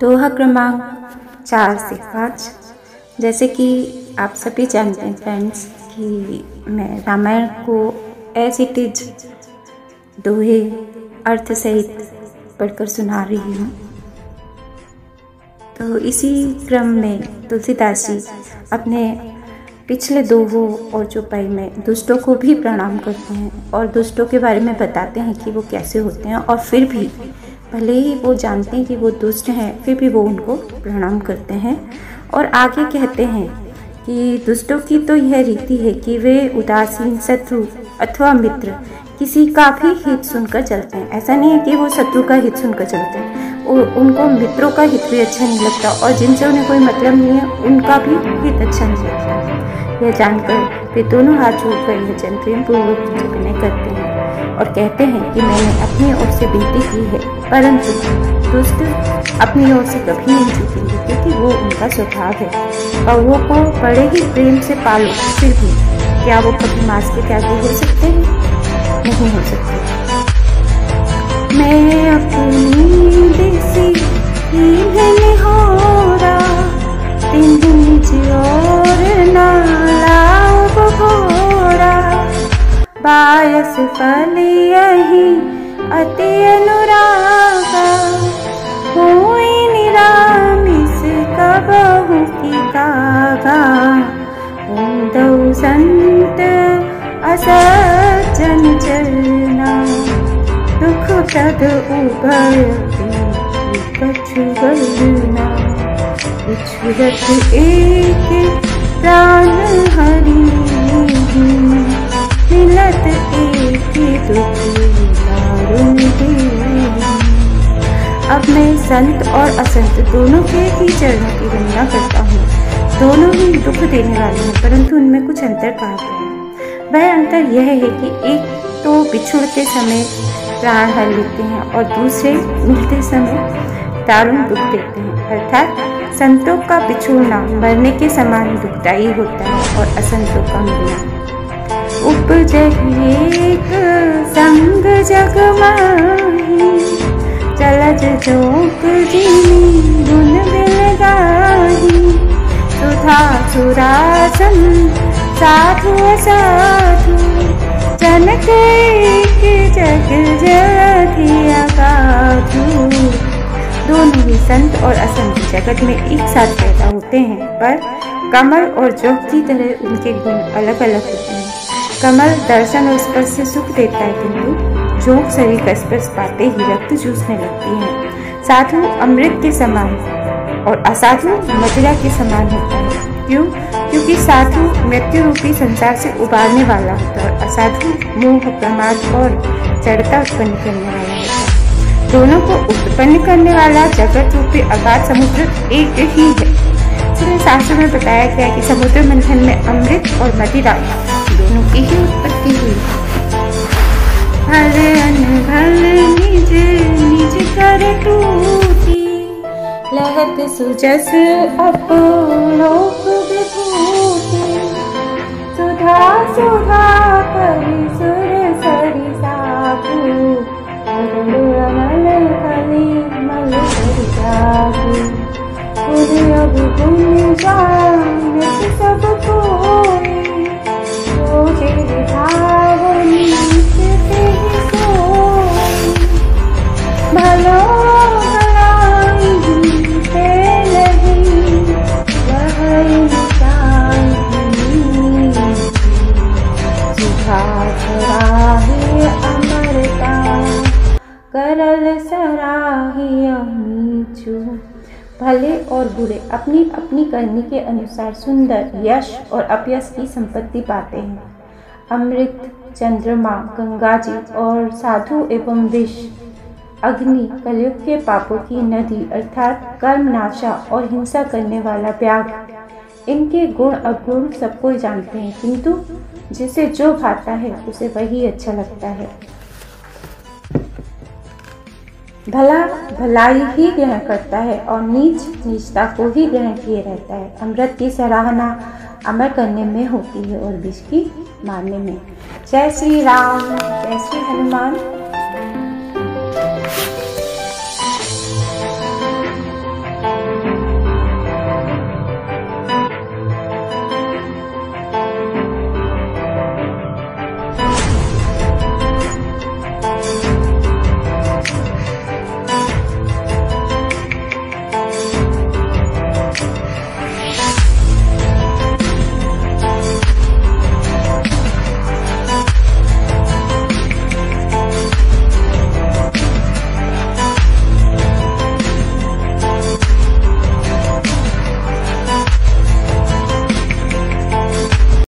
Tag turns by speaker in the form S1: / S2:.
S1: दोहा क्रमांक 4 से 5। जैसे कि आप सभी जानते हैं फ्रेंड्स कि मैं रामायण को एज इट इज दोहे अर्थ सहित पढ़कर सुना रही हूँ। तो इसी क्रम में तुलसीदास जी अपने पिछले दोहों और चौपाई में दुष्टों को भी प्रणाम करते हैं और दुष्टों के बारे में बताते हैं कि वो कैसे होते हैं, और फिर भी भले ही वो जानते हैं कि वो दुष्ट हैं फिर भी वो उनको प्रणाम करते हैं। और आगे कहते हैं कि दुष्टों की तो यह रीति है कि वे उदासीन शत्रु अथवा मित्र किसी का भी हित सुनकर चलते हैं। ऐसा नहीं है कि वो शत्रु का हित सुनकर चलते हैं, उनको मित्रों का हित भी अच्छा नहीं लगता और जिनसे उन्हें कोई मतलब नहीं है उनका भी हित अच्छा नहीं लगता। यह जानकर वे दोनों हाथ जोड़कर यह वचन प्रेम पूर्वक विनय करते हैं और कहते हैं कि मैंने अपनी ओर से विनती की है, परंतु दुष्ट अपनी ओर से कभी नहीं झुकेंगे क्योंकि वो उनका स्वभाव है। कौवों को बड़े ही प्रेम से पालो फिर भी क्या वो कभी मांस के त्यागी हो सकते हैं? नहीं हो सकते। मैं अपनी देसी निहोरा तीन दिन और नाला बघोरा बायस फल यही अति अनुरागा कोई निरामिस कबहु की कागा दो संत असज्जन चलना दुख प्रद उभयति कछु बलना छुरत एक प्राण हरि मिलत एक दुखी दारुण देव। अब मैं संत और असंत दोनों के ही चरणों की वंदना करता हूँ। दोनों ही दुख देने वाले हैं, परंतु उनमें कुछ अंतर कहा गया है। वह अंतर यह है कि एक तो बिछुड़ते समय प्राण हर लेते हैं और दूसरे मिलते समय दारुण दुख देते हैं। अर्थात संतों का बिछुड़ना मरने के समान दुखदायी होता है और असंतों का मिलना उपजहिएक संग जग माही चलज जोक जिनी गुण बिल गाही सुधा सुरासन साधु असाधु जनक जग जधिया गाधु। दोनों ही संत और असंत जगत में एक साथ पैदा होते हैं, पर कमल और जोक की तरह उनके गुण अलग अलग होते हैं। कमल दर्शन और स्पर्श से सुख देता है, किंतु जोक शरीर का स्पर्श पाते ही रक्त चूसने लगती है। साधु अमृत के समान और असाधु मदिरा के समान होता है। क्यों? क्योंकि साधु मृत्यु रूपी संसार से उबारने वाला होता है और असाधु मोह प्रमाद और जड़ता उत्पन्न करने वाला होता है। दोनों को उत्पन्न करने वाला जगत रूपी अगाध समुद्र एक ही है। इसलिए शास्त्र में बताया गया कि समुद्र मंथन में अमृत और मदिरा दोनों की ही उत्पत्ति हुई। हर अनभल निज निज कर टूटी लहत सुजस अपोलोक विभूति सुधा सुधा परि सुर सरि साधु अमल कली मल सरि जागु उदय गुण जानत सब कोई सोचे भावनी से सोई भलो करल सराही अमीचू। भले और बुरे अपनी अपनी करनी के अनुसार सुंदर यश और अपयश की संपत्ति पाते हैं। अमृत, चंद्रमा, गंगा जी और साधु एवं विष, अग्नि, कलयुग के पापों की नदी अर्थात कर्मनाशा और हिंसा करने वाला व्याघ्र, इनके गुण अवगुण सब कोई जानते हैं, किंतु जिसे जो भाता है उसे वही अच्छा लगता है। भला भलाई ही ग्रहण करता है और नीच नीचता को ही ग्रहण किए रहता है। अमृत की सराहना अमर करने में होती है और विष की मारने में। जय श्री राम, जय श्री हनुमान।